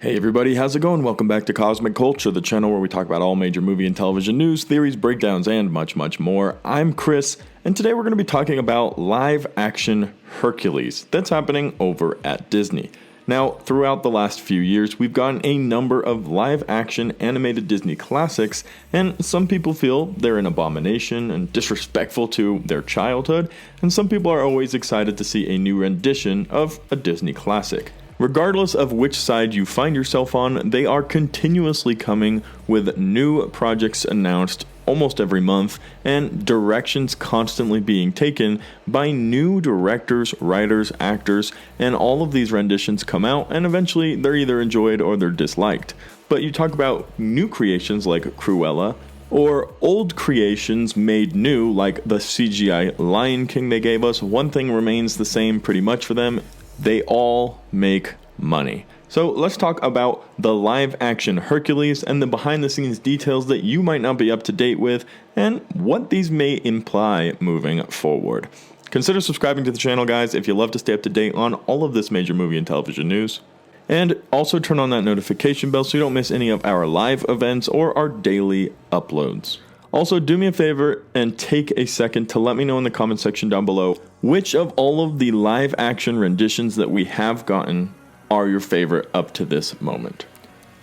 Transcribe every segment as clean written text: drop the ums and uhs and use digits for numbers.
Hey everybody, how's it going? Welcome back to Cosmic Culture, the channel where we talk about all major movie and television news, theories, breakdowns, and much, much more. I'm Chris, and today we're going to be talking about live-action Hercules that's happening over at Disney. Now, throughout the last few years, we've gotten a number of live-action animated Disney classics, and some people feel they're an abomination and disrespectful to their childhood, and some people are always excited to see a new rendition of a Disney classic. Regardless of which side you find yourself on, they are continuously coming with new projects announced almost every month and directions constantly being taken by new directors, writers, actors, and all of these renditions come out and eventually they're either enjoyed or they're disliked. But you talk about new creations like Cruella, or old creations made new like the CGI Lion King they gave us, one thing remains the same pretty much for them. They all make money. So let's talk about the live action Hercules and the behind the scenes details that you might not be up to date with and what these may imply moving forward. Consider subscribing to the channel, guys, if you love to stay up to date on all of this major movie and television news. And also turn on that notification bell so you don't miss any of our live events or our daily uploads. Also, do me a favor and take a second to let me know in the comment section down below which of all of the live action renditions that we have gotten are your favorite up to this moment.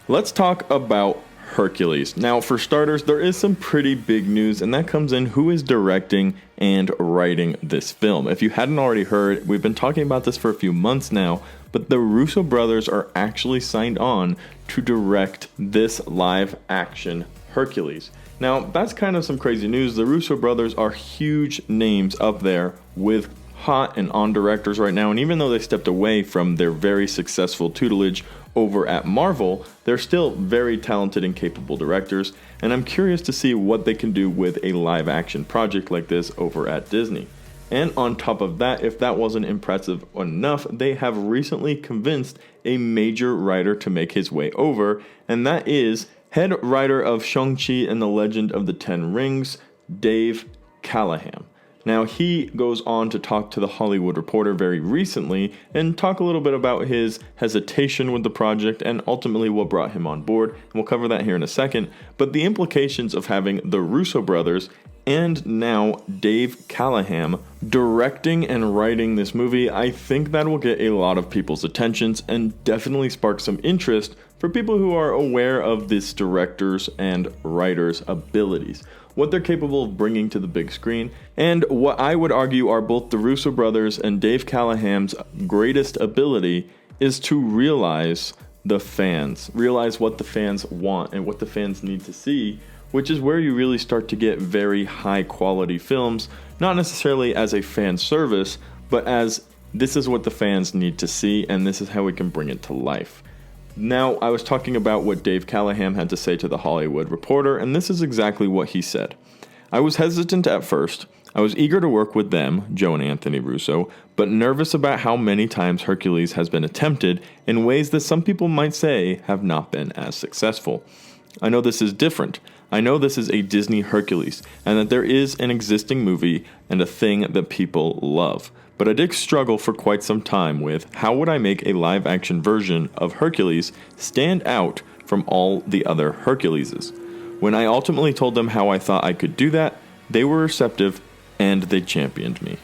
Let's talk about Hercules. Now, for starters, there is some pretty big news, and that comes in who is directing and writing this film. If you hadn't already heard, we've been talking about this for a few months now, but the Russo brothers are actually signed on to direct this live action Hercules. Now, that's kind of some crazy news. The Russo brothers are huge names up there with hot and on directors right now, and even though they stepped away from their very successful tutelage over at Marvel, they're still very talented and capable directors, and I'm curious to see what they can do with a live action project like this over at Disney. And on top of that, if that wasn't impressive enough, they have recently convinced a major writer to make his way over, and that is head writer of Shang-Chi and the Legend of the Ten Rings, Dave Callaham. Now, he goes on to talk to The Hollywood Reporter very recently and talk a little bit about his hesitation with the project and ultimately what brought him on board. And we'll cover that here in a second. But the implications of having the Russo brothers and now Dave Callaham directing and writing this movie, I think that will get a lot of people's attentions and definitely spark some interest for people who are aware of this director's and writer's abilities, what they're capable of bringing to the big screen, and what I would argue are both the Russo brothers and Dave Callahan's greatest ability is to realize the fans, realize what the fans want and what the fans need to see, which is where you really start to get very high quality films, not necessarily as a fan service, but as this is what the fans need to see and this is how we can bring it to life. Now, I was talking about what Dave Callaham had to say to The Hollywood Reporter, and this is exactly what he said. I was hesitant at first. I was eager to work with them, Joe and Anthony Russo, but nervous about how many times Hercules has been attempted in ways that some people might say have not been as successful. I know this is different. I know this is a Disney Hercules, and that there is an existing movie and a thing that people love. But I did struggle for quite some time with how would I make a live-action version of Hercules stand out from all the other Herculeses. When I ultimately told them how I thought I could do that, they were receptive and they championed me.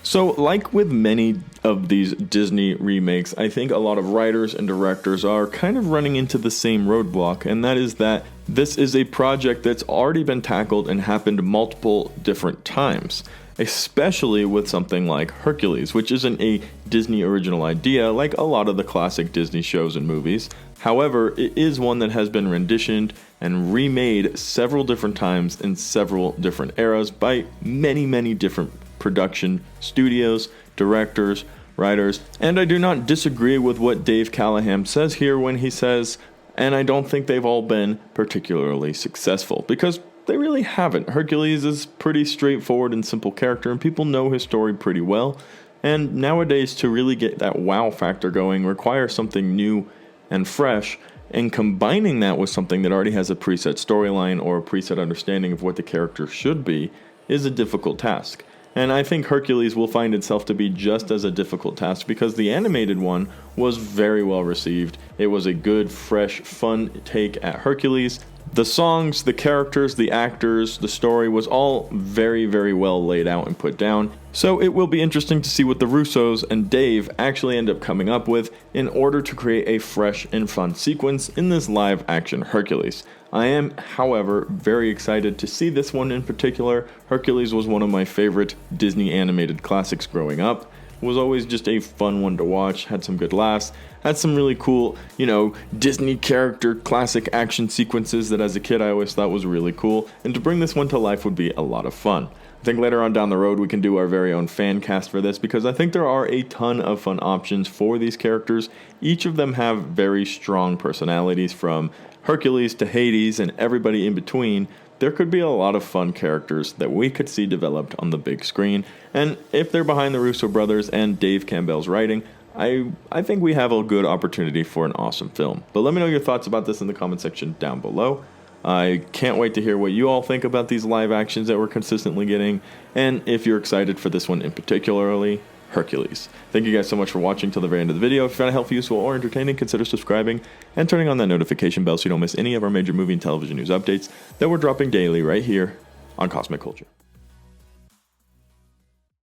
So, like with many of these Disney remakes, I think a lot of writers and directors are kind of running into the same roadblock, and that is that this is a project that's already been tackled and happened multiple different times. Especially with something like Hercules, which isn't a Disney original idea like a lot of the classic Disney shows and movies. However, it is one that has been renditioned and remade several different times in several different eras by many, many different production studios, directors, writers. And I do not disagree with what Dave Callaham says here when he says, and I don't think they've all been particularly successful, because they really haven't. Hercules is pretty straightforward and simple character, and people know his story pretty well. And nowadays, to really get that wow factor going requires something new and fresh, and combining that with something that already has a preset storyline or a preset understanding of what the character should be is a difficult task. And I think Hercules will find itself to be just as a difficult task because the animated one was very well received. It was a good, fresh, fun take at Hercules. The songs, the characters, the actors, the story was all very, very well laid out and put down. So it will be interesting to see what the Russos and Dave actually end up coming up with in order to create a fresh and fun sequence in this live action Hercules. I am, however, very excited to see this one in particular. Hercules was one of my favorite Disney animated classics growing up. Was always just a fun one to watch, had some good laughs, had some really cool, Disney character classic action sequences that as a kid I always thought was really cool, and to bring this one to life would be a lot of fun. I think later on down the road we can do our very own fan cast for this because I think there are a ton of fun options for these characters. Each of them have very strong personalities, from Hercules to Hades and everybody in between. There could be a lot of fun characters that we could see developed on the big screen, and if they're behind the Russo brothers and Dave Campbell's writing, I think we have a good opportunity for an awesome film. But let me know your thoughts about this in the comment section down below. I can't wait to hear what you all think about these live actions that we're consistently getting, and if you're excited for this one in particularly, Hercules. Thank you guys so much for watching till the very end of the video. If you found it helpful, useful, or entertaining, consider subscribing and turning on that notification bell so you don't miss any of our major movie and television news updates that we're dropping daily right here on Cosmic Culture.